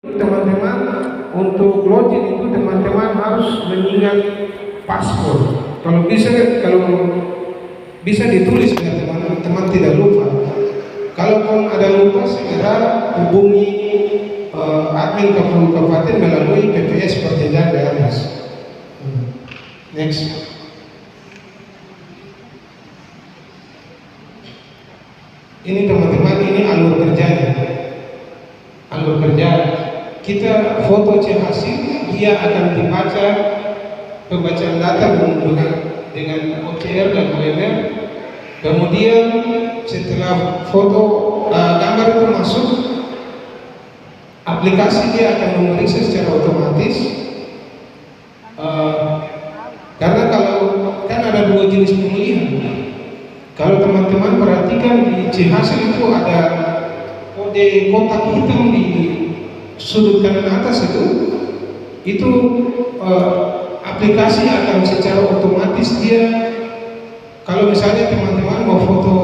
Teman-teman, untuk login itu teman-teman harus mengingat paspor. Kalau bisa ditulis biar teman-teman tidak lupa. Kalaupun ada lupa, segera hubungi admin kabupaten melalui PPS Perjanjian di atas. Next. Ini teman-teman, ini alur kerjanya. Alur kerja, kita foto C hasil, dia akan dibaca pembacaan data dengan OCR dan OMR. Kemudian setelah foto gambar itu masuk, aplikasi dia akan memeriksa secara otomatis. Karena kalau kan ada dua jenis pemilihan. Kalau teman-teman perhatikan di C hasil itu ada kode kotak hitam di sudut kanan atas itu aplikasi akan secara otomatis dia, kalau misalnya teman-teman mau foto,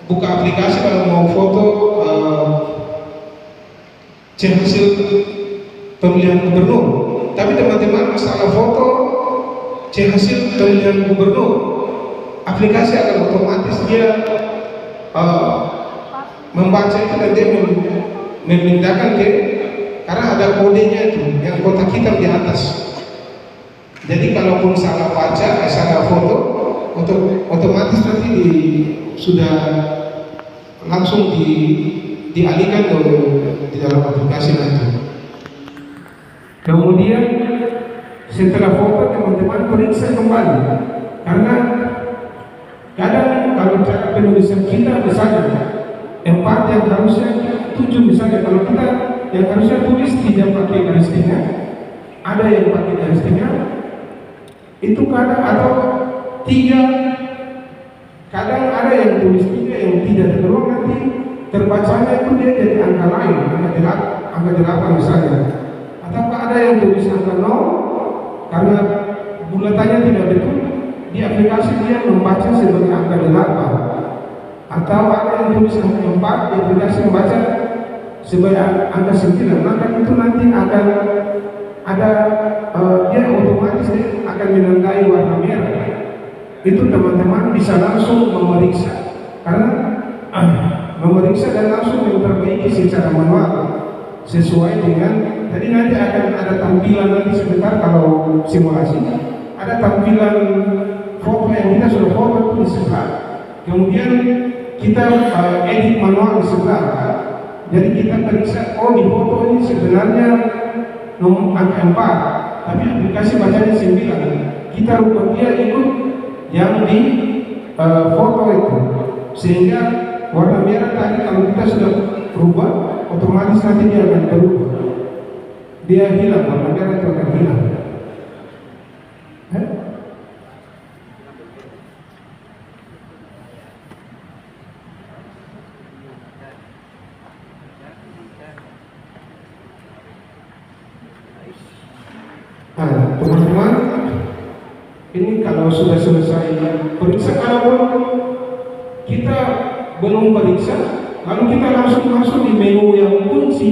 buka aplikasi kalau mau foto hasil pemilihan gubernur, tapi teman-teman masalah foto hasil pemilihan gubernur, aplikasi akan otomatis dia membaca itu dan dia memindahkan karena ada kodenya itu yang kotak hitam di atas. Jadi kalaupun salah baca, salah foto, otomatis nanti sudah langsung dialihkan di dalam aplikasi nanti. Kemudian setelah foto teman-teman periksa kembali, karena kadang kalau cara penulisan kita misalnya 4 yang harusnya 7 misalnya, kalau kita yang harusnya tulis 3 pakai garis tengah, ada yang pakai garis tengah, itu kadang, atau 3, kadang ada yang tulis 3 yang tidak terlalu, nanti terbacanya itu dia jadi angka lain, angka 8 misalnya, atau ada yang tulis angka 0 karena bulatannya tidak betul, di aplikasi dia membaca sebagai angka 8. Atau ada yang tulis angka 4, di aplikasi membaca sebagai angka 9, maka itu nanti akan ada dia otomatis akan menandai warna merah. Itu teman-teman bisa langsung memeriksa, karena memeriksa dan langsung memperbaiki secara manual sesuai dengan, jadi nanti akan ada tampilan nanti sebentar kalau simulasi, ada tampilan foto yang kita sudah foto itu di sebelah, kemudian kita edit manual di sebelah. Jadi kita periksa, oh di foto ini sebenarnya nomor angka 4, tapi aplikasi bacanya 9. Kita rubah dia ikut yang di foto itu, sehingga warna merah tadi kalau kita sudah rubah, otomatis nanti dia akan berubah. Dia hilang, warna merah itu akan hilang. Nah, teman-teman, ini kalau sudah selesai periksa, kalau kita belum periksa, lalu kita langsung masuk di menu yang kunci.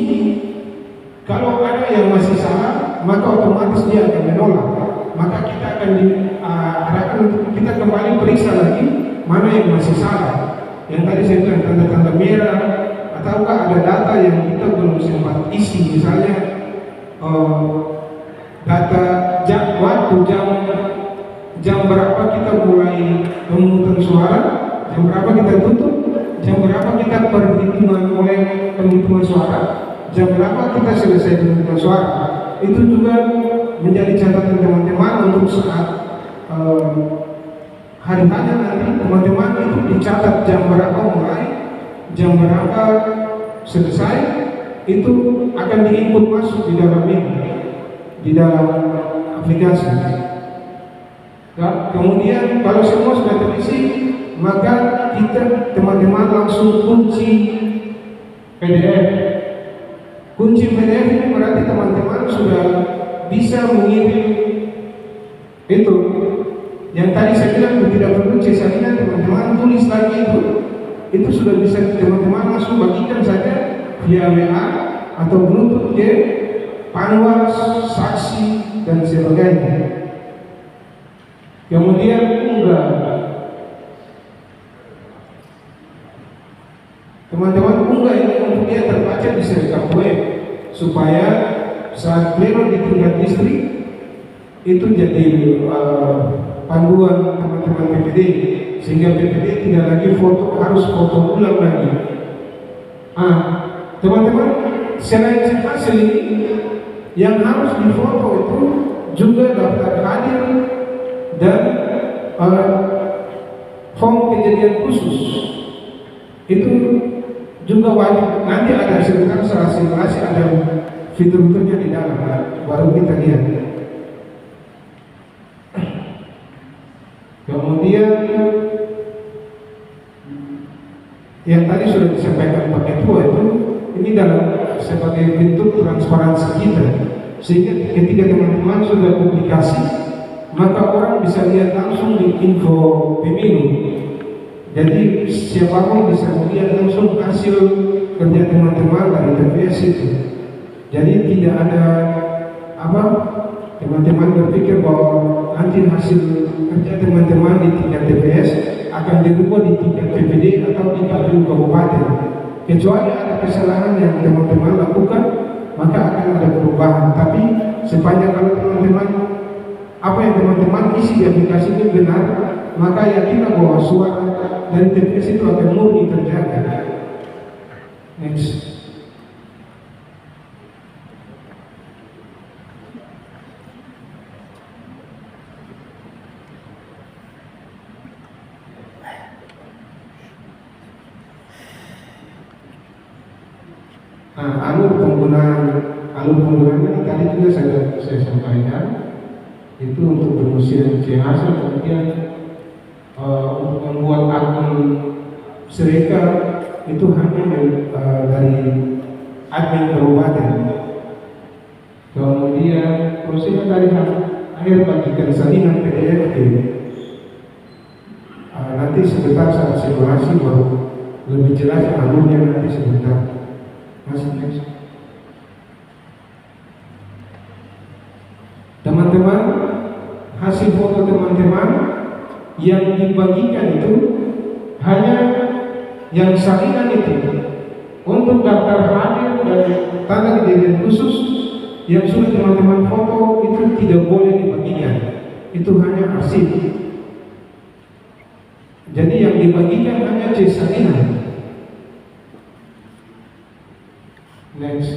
Kalau ada yang masih salah, maka otomatis dia akan menolak. Maka kita akan diarahkan untuk kita kembali periksa lagi mana yang masih salah. Yang tadi saya bilang tanda-tanda merah, ataukah ada data yang kita belum sempat isi, misalnya data waktu jam berapa kita mulai pemungutan suara, jam berapa kita tutup, jam berapa kita mulai penghitungan suara, jam berapa kita selesai penghitungan suara. Itu juga menjadi catatan teman-teman untuk saat hari-harinya nanti teman-teman itu dicatat jam berapa mulai, jam berapa selesai, itu akan diinput masuk di dalam di dalam aplikasi. Dan kemudian kalau semua sudah terisi, maka kita teman-teman langsung kunci PDF. Kunci PDF ini berarti teman-teman sudah bisa mengirim itu. Yang tadi saya bilang tidak perlu C salinan, teman-teman tulis lagi itu sudah bisa teman-teman langsung bagikan saja via WA atau menuntut ke panwas, saksi dan sebagainya. Kemudian unggah, teman-teman, unggah ini untuk dia terbaca di server web supaya saat pleno di tingkat distrik itu jadi panduan teman-teman PPD, sehingga PPD tidak lagi harus foto ulang lagi. Teman-teman, selain hasil ini yang harus difoto itu juga daftar hadir dan form kejadian khusus itu juga wajib. Nanti ada sebentar setelah simulasi ada fitur-fiturnya di dalam, baru kita lihat. Kemudian yang tadi sudah disampaikan Pak Ketua itu, ini dalam sebagai bentuk transparansi kita, sehingga ketika teman-teman sudah publikasi, maka orang bisa lihat langsung di info pemilu. Jadi siapapun bisa melihat langsung hasil kerja teman-teman dari TPS itu. Jadi tidak ada teman-teman berpikir bahwa nanti hasil kerja teman-teman di tingkat TPS akan dirubah di tingkat PPD atau di KPU kabupaten. Kecuali ada kesalahan yang teman-teman lakukan, maka akan ada perubahan. Tapi sepanjang kalau teman-teman apa yang teman-teman isi di aplikasi itu benar, maka yakinlah bahwa suara dari TPS itu akan murni terjaga. Next. Alur penggunaannya tadi juga saya sampaikan, itu untuk pengusiran hasil, kemudian untuk membuat akun Sereka itu hanya dari admin kabupaten. Kemudian prosesnya dari akhir bagikan salinan PDF nanti sebentar saat simulasi baru lebih jelas alurnya nanti sebentar. Next. Teman-teman, hasil foto teman-teman yang dibagikan itu hanya yang salinan itu. Untuk daftar hadir dan tanda kejadian khusus yang sudah teman-teman foto itu tidak boleh dibagikan. Itu hanya arsip. Jadi yang dibagikan hanya C salinan. Next.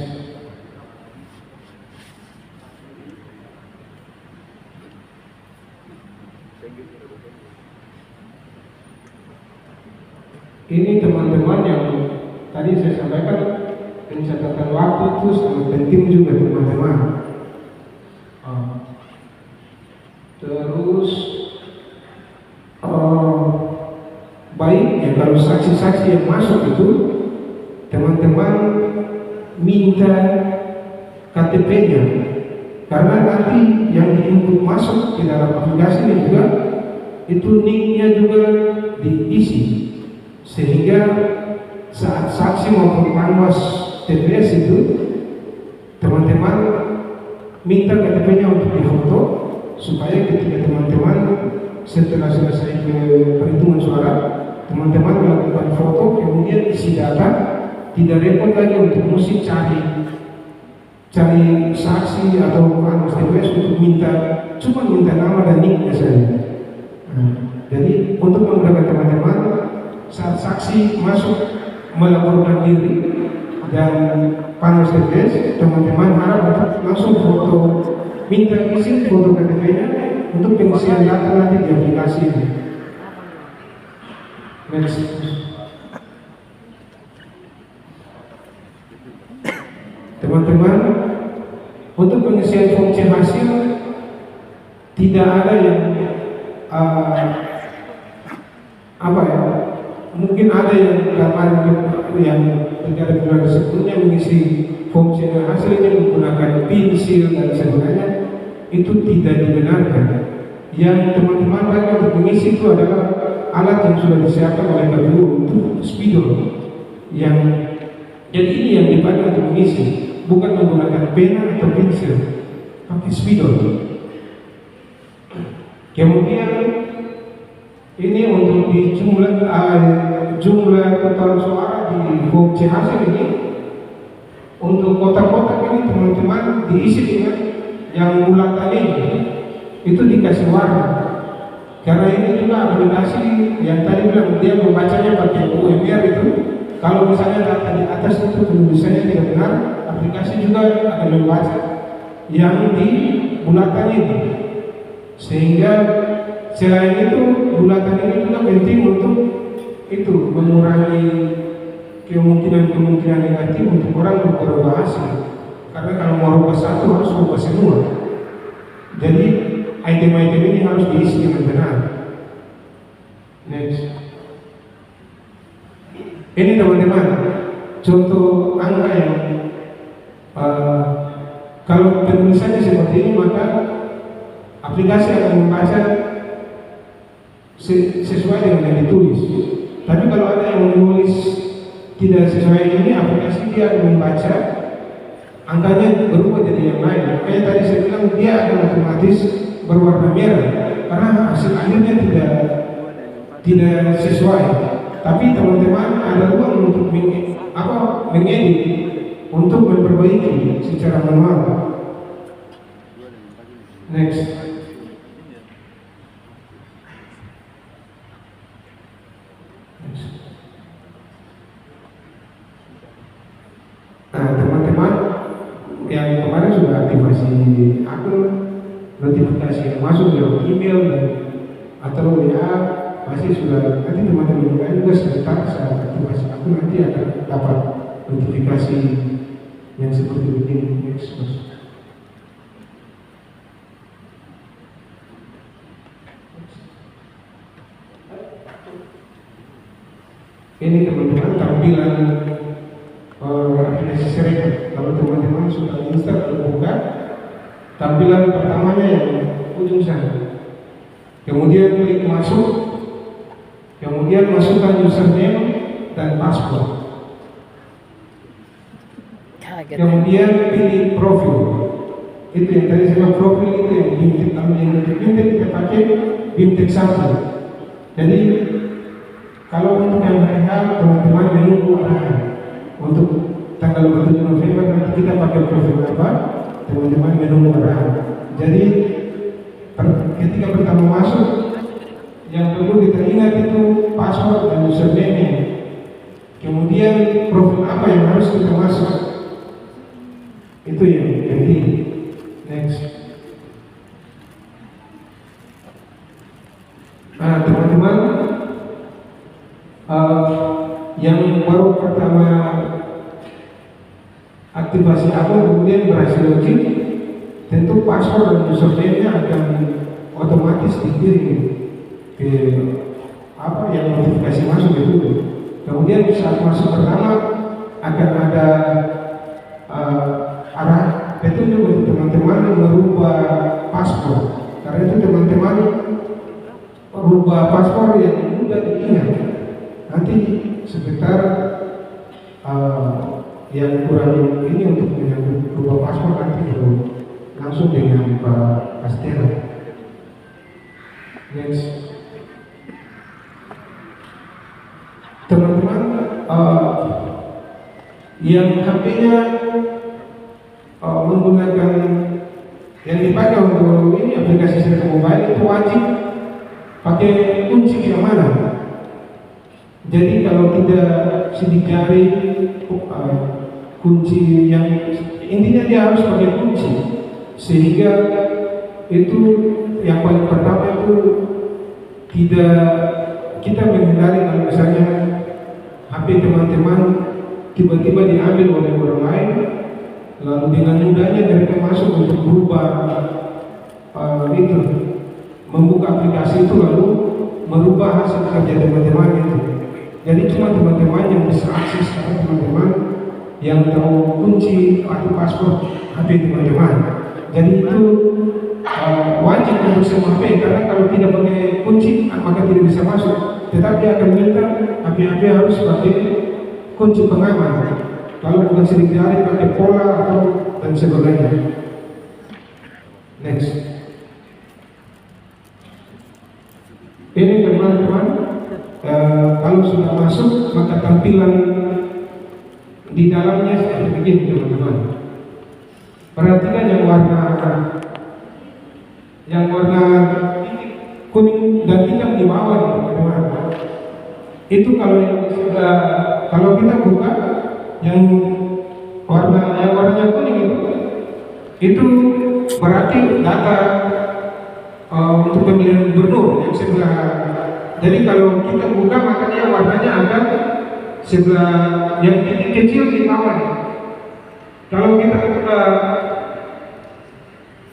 Ini teman-teman yang tadi saya sampaikan, pencatatan waktu itu sangat penting juga teman-teman. Terus baiknya kalau saksi-saksi yang masuk itu teman-teman minta KTP-nya, karena nanti yang diinput masuk ke dalam aplikasi ini juga itu NIK-nya juga diisi, sehingga saat saksi maupun panwas TPS itu teman-teman minta KTP-nya untuk difoto, supaya ketika teman-teman setelah selesai perhitungan suara, teman-teman melakukan foto, kemudian isi data, tidak repot lagi untuk mesti cari saksi atau panwas TPS untuk cuma minta nama dan NIK-nya saja. Jadi untuk memudahkan teman-teman saat saksi masuk melaporkan diri dan panwas TPS, teman-teman harap langsung foto, minta izin foto KTP-nya untuk pengisian data nanti di aplikasi ini. Next. Teman-teman, untuk pengisian form C hasil tidak ada yang mungkin ada yang yang negara-negara sebelumnya mengisi form C hasil ini menggunakan PIN, SIL dan sebagainya, itu tidak dibenarkan. Yang teman-teman lakukan untuk mengisi itu adalah alat yang sudah disiapkan oleh KPU untuk spidol, yang jadi ini yang dipakai untuk mengisi. bukan menggunakan pena atau pensil, pakai spidol. Kemudian ini untuk di jumlah total suara di form C hasil ini, untuk kotak-kotak ini teman-teman diisi dengan yang bulatan ini, itu dikasih warna. Karena ini juga aplikasi yang tadi bilang dia membacanya pakai UMR itu. Kalau misalnya data di atas itu tulisannya tidak benar, aplikasi juga akan membaca yang di bulatan ini. Sehingga selain itu bulatan ini juga penting untuk itu mengurangi kemungkinan negatif untuk orang berubah hasil. Karena kalau mau rubah satu harus rubah semua. Jadi item-item ini harus diisi dengan benar. Next. Ini teman-teman contoh angka yang kalau penulisannya seperti ini, maka aplikasi akan membaca sesuai dengan yang ditulis. Tapi kalau ada yang menulis tidak sesuai ini, aplikasi dia akan membaca angkanya berubah jadi yang lain. Kayak tadi saya bilang, dia akan otomatis berwarna merah karena hasil akhirnya tidak sesuai. Tapi teman-teman ada ruang untuk mengedit, untuk memperbaiki secara manual. Next. Nah, teman-teman yang kemarin sudah aktivasi akun, notifikasi yang masuk lewat email dan atau WA pasti sudah, nanti teman-teman juga sebentar saat aktivasi akun nanti akan dapat notifikasi yang seperti begini. Next. Ini teman-teman tampilan aplikasi Sereka. Kalau teman-teman sudah install atau buka, tampilan pertamanya yang ujung sana. Kemudian klik masuk, kemudian masukkan username dan password. Kemudian pilih profil. Itu yang tadi saya bilang, profil itu yang BIMTEK. Kalau yang BIMTEK kita pakai BIMTEK 1. Jadi kalau untuk yang hari teman-teman menunggu arahan untuk tanggal 27 November nanti kita pakai profil apa, teman-teman menunggu arahan. Jadi ketika pertama masuk, yang perlu kita ingat itu password dan username. Kemudian profil apa yang harus kita masuk, itu yang penting. Next. Nah, teman-teman, yang baru pertama aktivasi akun kemudian berhasil login, tentu password dan username-nya akan otomatis dikirim ke yang notifikasi masuk itu. Kemudian saat masuk pertama akan ada arah petunjuk untuk teman-teman merubah password. Karena itu teman-teman merubah password yang mudah diingat. Nanti sekitar yang kurang ini untuk merubah password nanti baru langsung dengan Pak Astera. Next. Teman-teman, yang HP-nya menggunakan yang dipakai untuk ini aplikasi Sereka Mobile itu wajib pakai kunci keamanan. Jadi kalau tidak sidik jari, kunci yang intinya dia harus pakai kunci, sehingga itu yang paling pertama itu tidak kita menghindari kalau misalnya HP teman-teman tiba-tiba diambil oleh orang lain, lalu dengan mudahnya mereka masuk untuk berubah itu membuka aplikasi itu lalu merubah hasil kerja teman-teman itu. Jadi cuma teman-teman yang bisa akses atau teman-teman yang tahu kunci atau password HP teman-teman. Jadi itu wajib untuk semua HP, karena kalau tidak pakai kunci maka tidak bisa masuk. Tetapi akan minta HP-HP harus pakai kunci pengaman. Kalau bukan sidik jari pakai pola atau dan sebagainya. Next. Ini teman-teman, kalau sudah masuk maka tampilan di dalamnya seperti begini teman-teman. Perhatikan yang warna kuning dan hitam di bawah nih teman-teman. Itu kalau kita buka yang warnanya kuning itu berarti data untuk pemilihan gubernur yang sebelah. Jadi kalau kita buka maka dia warnanya akan sebelah yang kecil di bawah. Kalau kita buka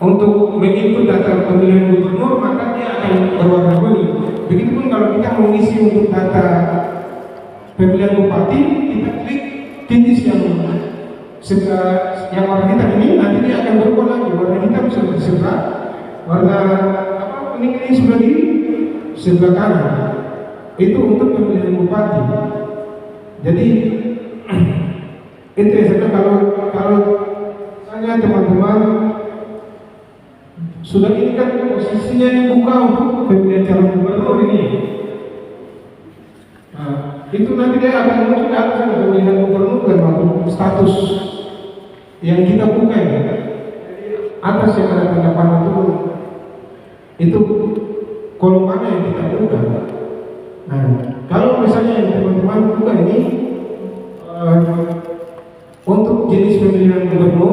untuk menginput data pemilihan gubernur maka dia akan berwarna kuning. Begitupun kalau kita mau isi untuk data pemilihan bupati, kita klik titik yang sebelah yang warna hitam ini, nanti dia akan berubah lagi warna hitam sebelah warna kuning ini sebelah kanan. Itu untuk pemilihan bupati. Jadi itu ya, kalau misalnya teman-teman sudah ini kan posisinya yang buka untuk pemilihan calon gubernur ini. Nah, itu nanti dia akan muncul di atas pemilihan gubernur dan waktu status yang kita buka ini. Atas yang ada tanda panah itu kolom mana yang kita buka. Nah, kalau misalnya yang teman-teman buka ini untuk jenis pemilihan gubernur,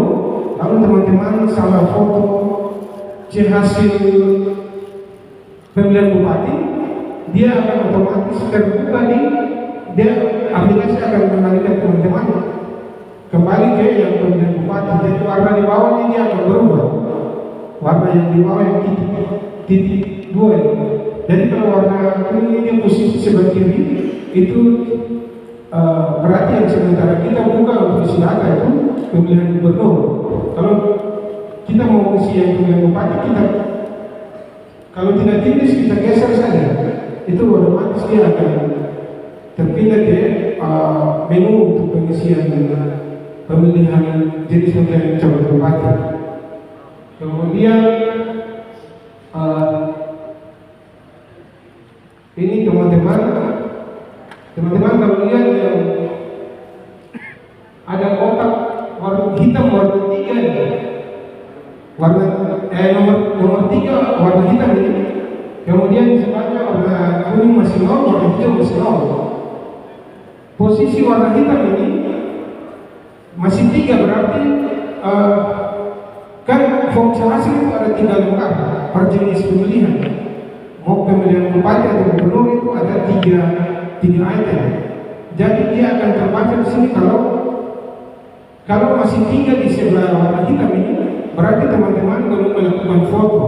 lalu teman-teman salah foto hasil pemilihan bupati, dia akan otomatis terbuka dia aplikasi akan mengalihkan teman-teman kembali ke yang pemilihan bupati. Jadi warna di bawah ini dia akan berubah. Warna yang di bawah yang titik 2 ini. Jadi kalau warna kuning ini posisi sebelah kiri itu berarti yang sementara kita buka untuk isi data itu pemilihan gubernur. Kalau kita mau isi yang pemilihan bupati, kita kalau tidak tulis kita geser saja, itu otomatis dia akan terpilih ke menu untuk pengisian pemilihan jenis pemilihan calon bupati. Kemudian ini teman-teman kalau lihat yang ada kotak warna hitam warna 3 nomor 3 warna hitam ini, kemudian sebelahnya warna kuning masih 0, warna hijau masih 0. Posisi warna hitam ini masih 3 berarti kan fungsi hasil itu ada 3 lembar per jenis pemilihan. Mau pemilihan bupati atau gubernur itu ada 3 item. Jadi dia akan terbaca di sini kalau masih 3 di sebelah warna hitam ini, berarti teman-teman belum melakukan foto.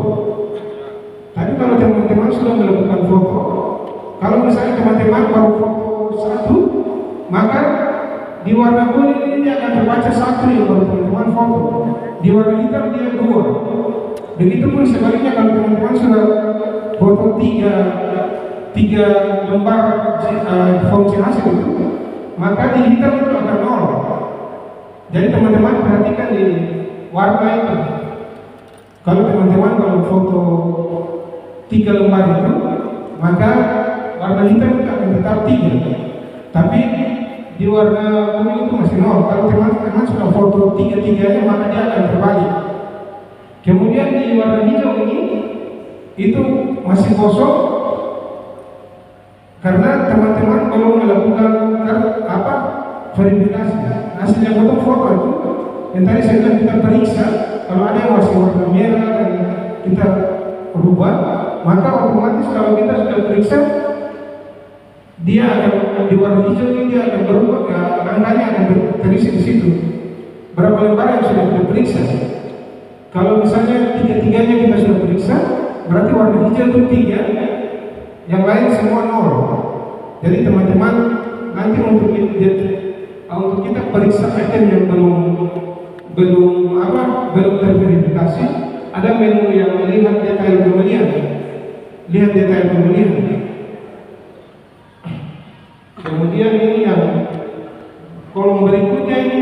Tapi kalau teman-teman sudah melakukan foto, kalau misalnya teman-teman baru foto 1, maka di warna kuning ini dia akan terbaca 1 yang baru teman-teman foto. Di warna hitam dia 2. Begitupun sebaliknya kalau teman-teman sudah foto 3 lembar fungsi hasil itu, maka di hitam itu akan 0. Jadi teman-teman perhatikan di warna itu. Kalau teman-teman kalau foto 3 lembar itu, maka warna hitam itu akan tetap 3. Tapi di warna kuning itu masih 0. Kalau teman-teman sudah foto 3-3-nya, maka dia akan terbalik. Kemudian di warna hijau ini itu masih kosong karena teman-teman belum melakukan verifikasi. Hasil yang foto itu yang tadi saya bilang kita periksa, kalau ada yang masih warna merah dan kita rubah, maka otomatis kalau kita sudah periksa dia akan di warna hijau ini dia akan berubah, angkanya akan terisi di situ. Berapa lembar yang sudah kita periksa? Kalau misalnya 3-3-nya kita sudah periksa, berarti warna hijau itu 3, yang lain semua 0. Jadi teman-teman nanti untuk kita periksa item yang belum terverifikasi, ada menu yang lihat detail pemilihan. Kemudian ini yang kolom berikutnya ini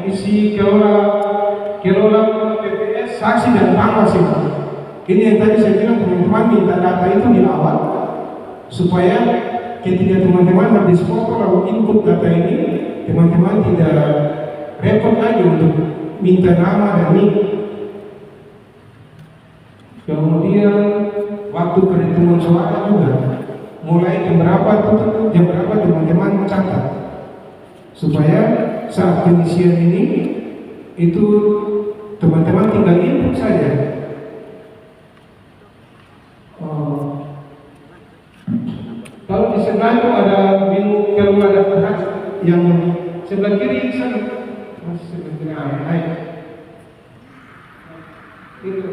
isi kelola PPS saksi dan pengawas itu. Ini yang tadi saya bilang teman-teman minta data itu di awal supaya ketika teman-teman habis foto lalu input data ini, teman-teman tidak repot lagi untuk minta nama dan nik. Kemudian waktu perhitungan suara juga mulai jam berapa teman-teman catat supaya saat pengisian ini itu teman-teman tinggal input saja. Kalau di sebelah itu ada menu keluar daftar haji yang sebelah kiri sana, masih sebelah kiri itu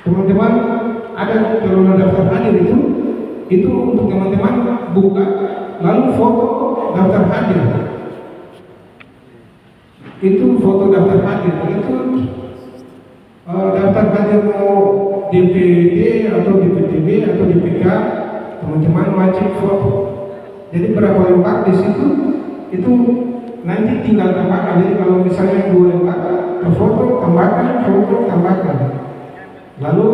teman-teman ada keluar daftar hadir itu untuk teman-teman buka lalu foto daftar hadir. Itu foto daftar hadir itu daftar hadir mau DPD atau DPTB atau DPK, teman-teman wajib foto. Jadi berapa lembar di situ itu nanti tinggal tambahkan. Jadi kalau misalnya 2 lembar foto tambahkan. Lalu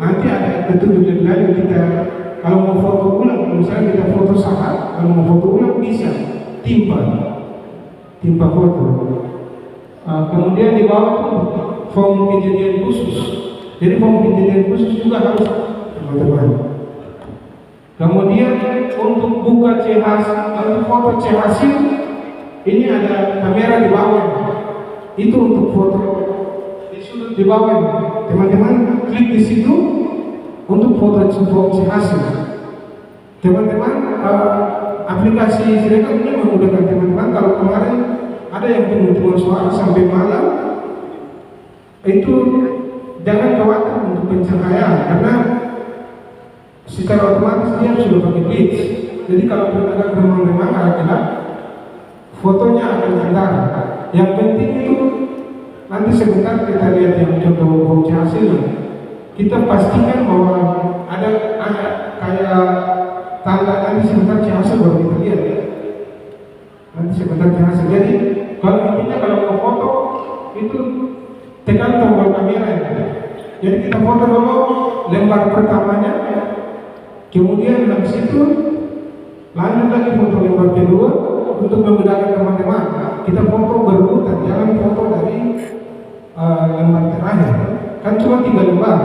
nanti ada petunjuk yang kita kalau mau foto ulang, misalnya kita foto sahat, kalau mau foto ulang bisa timpa foto. Kemudian di bawah form kejadian khusus. Jadi form kejadian khusus juga harus teman-teman. Kemudian untuk buka untuk foto C hasil ini ada kamera di bawah. Itu untuk foto di sudut di bawah. Teman-teman klik di situ untuk foto C hasil. Teman-teman aplikasi Sirekap ini memudahkan teman-teman. Kalau kemarin ada yang penghitungan suara sampai malam, itu jangan khawatir untuk pencahayaan karena secara otomatis dia sudah pakai blitz. Jadi kalau ada memang gelap, fotonya akan terang. Yang penting itu nanti sebentar kita lihat yang contoh foto hasilnya. Kita pastikan bahwa ada kayak tanda nanti sebentar hasil baru kita lihat ya. Nanti sebentar hasil. Jadi kalau intinya kalau mau foto itu tekan tombol kamera ya. Jadi kita foto dulu lembar pertamanya, kemudian habis itu lanjut lagi foto lembar kedua untuk memudahkan teman-teman. Kita foto berurutan, jangan foto dari lembar terakhir. Kan cuma 3 lembar.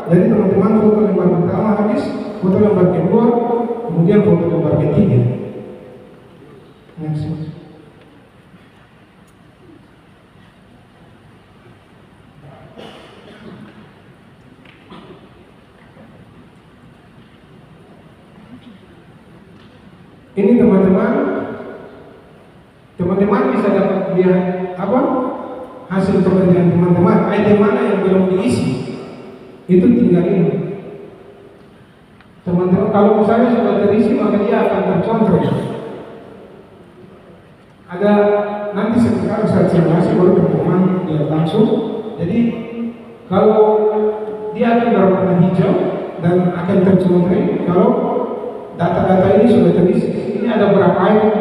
Jadi teman-teman foto lembar pertama habis, foto lembar kedua, kemudian foto lembar ketiga. Next. Ini teman-teman bisa dapat lihat hasil pekerjaan teman-teman. Item mana yang belum diisi itu tinggal ini. Teman-teman kalau misalnya sudah terisi maka dia akan tercontrol. Ada nanti sebentar saat simulasi baru teman-teman lihat langsung. Jadi kalau dia akan berwarna hijau dan akan tercontrol kalau data-data ini sudah terisi. Ini ada berapa item?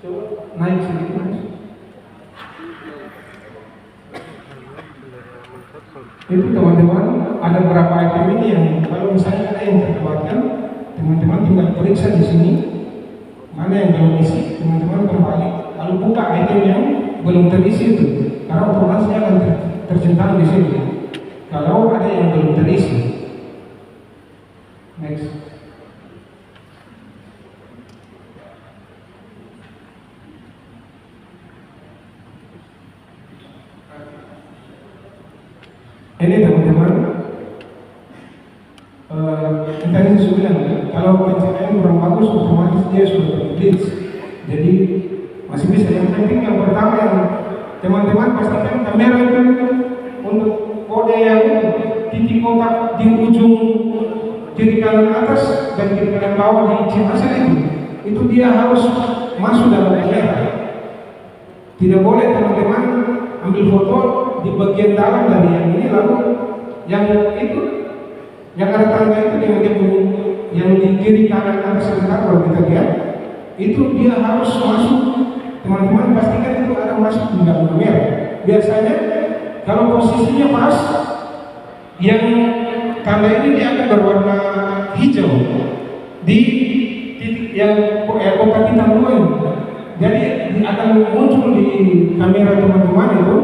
Coba naik sedikit. Itu teman-teman ada berapa item ini yang kalau misalnya ada yang terlewatkan, teman-teman tinggal periksa di sini mana yang belum isi, teman-teman kembali lalu buka item yang belum terisi itu, karena otomatis dia akan tercentang di sini. Kalau ada yang belum terisi. Next. Ini teman-teman, yang tadi saya bilang, kalau pencahayaan kurang bagus, otomatis dia sudah blitz. Jadi masih bisa. Yang penting yang pertama yang teman-teman pastikan kamera itu untuk kode yang titik kontak di ujung kiri kanan atas dan kiri kanan bawah di hasil itu dia harus masuk dalam kamera. Tidak boleh teman-teman ambil foto di bagian dalam dari yang ini lalu yang itu yang ada tanda itu yang di kiri kanan atas sebentar baru kita lihat itu dia harus masuk. Teman-teman pastikan itu ada masuk di dalam kamera. Biasanya kalau posisinya pas, yang tanda ini dia akan berwarna hijau di titik yang kotak hitam dua ini. Jadi akan muncul di kamera teman-teman itu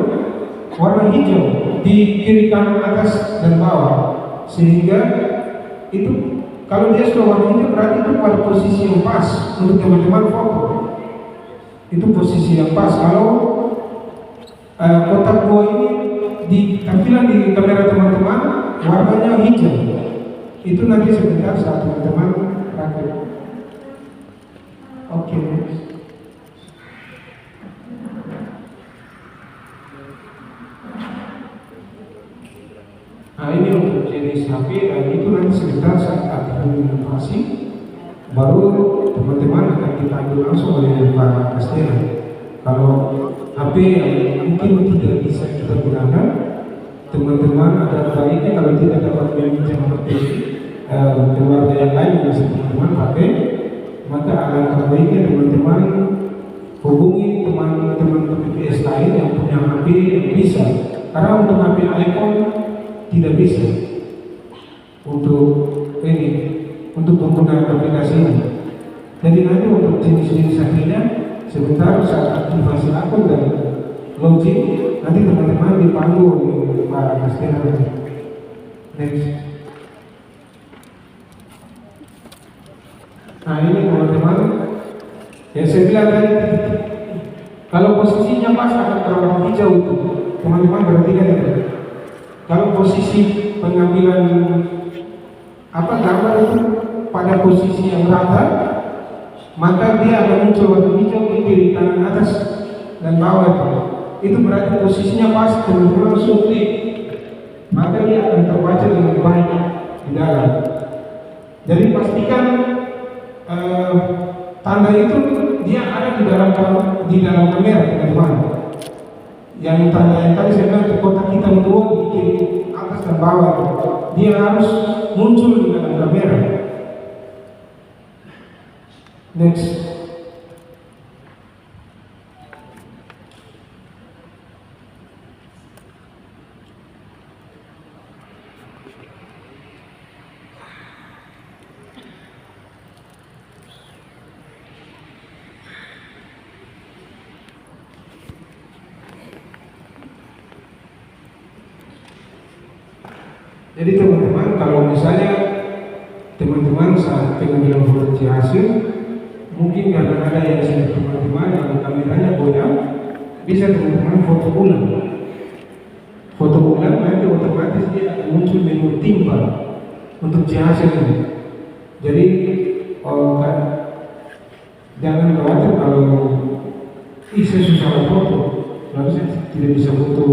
warna hijau di kiri kanan atas dan bawah, sehingga itu kalau dia sudah warna hijau berarti itu pada posisi yang pas untuk teman-teman foto. Itu posisi yang pas. Kalau kotak dua ini di tampilan di kamera teman-teman warnanya hijau, itu nanti sebentar saat teman-teman rakit. Oke. Nah ini untuk jenis HP, dan itu nanti sebentar saat aktivasi baru teman-teman akan kita ambil langsung oleh para customer. Kalau HP yang mungkin tidak bisa kita gunakan, teman-teman ada baiknya kalau tidak dapat meminjam HP keluarga yang lain yang bisa teman-teman pakai, maka alangkah baiknya teman-teman hubungi teman-teman PPS lain yang punya HP yang bisa. Karena untuk HP iPhone tidak bisa untuk menggunakan aplikasi ini. Jadi nanti untuk jenis-jenis HP-nya sebentar saat aktivasi akun dan login, nanti teman-teman dipandu oleh para customer. Next. Nah ini teman-teman yang saya bilang tadi, kalau posisinya pas akan berwarna hijau itu, teman-teman perhatikan itu. Kalau posisi pengambilan gambar itu pada posisi yang rata, maka dia akan muncul warna hijau di kiri kanan atas dan bawah. Itu berarti posisinya pas, teman-teman langsung klik, maka dia akan terbaca dengan baik di dalam. Jadi pastikan tanda itu dia ada di dalam kamera, teman-teman. Yang tanda yang tadi saya bilang kotak hitam dua di kiri atas dan bawah, dia harus muncul di dalam kamera. Next. Jadi teman-teman, kalau misalnya teman-teman saat pengambilan foto hasil, mungkin karena ada yang sini teman-teman yang kameranya goyang, bisa teman-teman foto ulang. Foto ulang nanti otomatis dia akan muncul menu timbal untuk hasil ini. Jadi jangan khawatir kalau saya susah foto, lalu saya tidak bisa foto.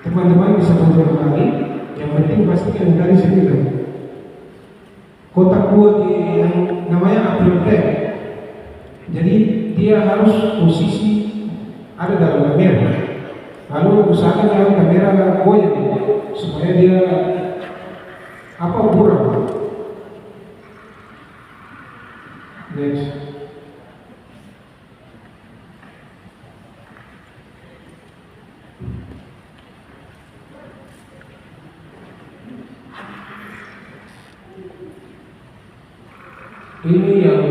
Teman-teman bisa foto kembali. Yang penting pastikan dari sini kan kotak dua di yang namanya upload tag. Jadi dia harus posisi ada dalam kamera. Lalu usahakan dalam kamera goyang supaya dia buram. Next. Ini yang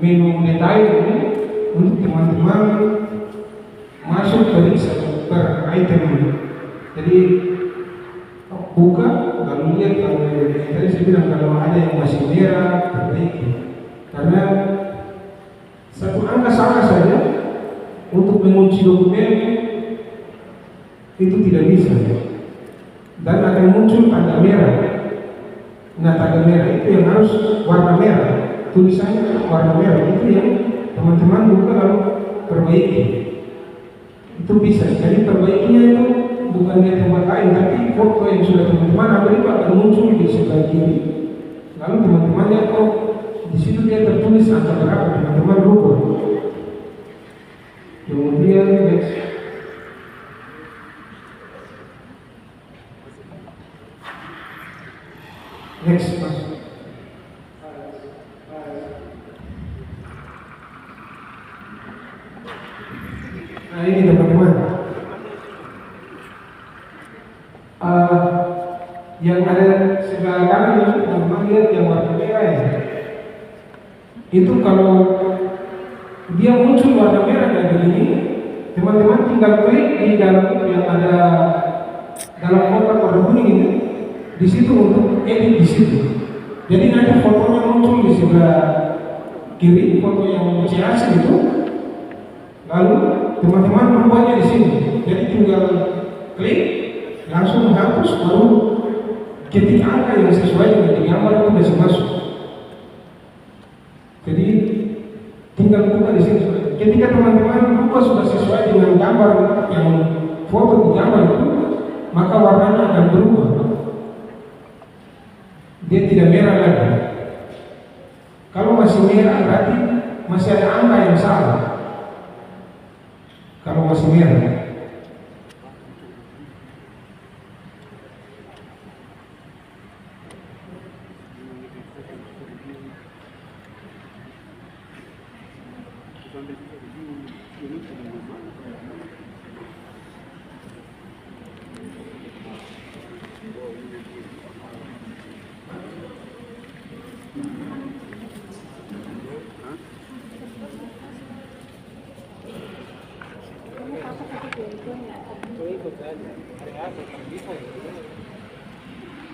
menu detail ini untuk teman-teman masuk dari per item. Jadi buka lalu lihat, kalau tadi saya bilang kalau ada yang masih merah perbaiki, karena satu angka salah saja untuk mengunci dokumen itu tidak bisa, dan akan muncul tanda merah. Nah tanda merah itu yang harus warna merah, tulisannya warna merah, itu yang teman-teman buka lalu perbaiki. Itu bisa. Jadi perbaikinya itu bukan di tempat lain, tapi foto yang sudah teman-teman ambil itu akan muncul di sebelah kiri. Lalu teman-teman lihat, oh di situ dia tertulis angka berapa, teman-teman rubah. Kemudian next. Next, Mas. yang ada sebelah kanan teman-teman lihat yang warna merah ya. Itu kalau dia muncul warna merah kayak begini, teman-teman tinggal klik di dalam itu yang ada dalam kotak warna kuning ini, di situ untuk edit di situ. Jadi nanti fotonya muncul di sebelah kiri, foto yang CAC itu. Lalu teman-teman membuatnya di sini. Jadi tinggal klik, langsung hapus, baru ketik angka yang sesuai dengan di gambar itu bisa masuk. Jadi tinggal buka di sini. Ketika teman-teman buka sudah sesuai dengan gambar yang foto di gambar itu, maka warnanya akan berubah. Dia tidak merah lagi. Kalau masih merah berarti masih ada angka yang salah. Kalau masih merah.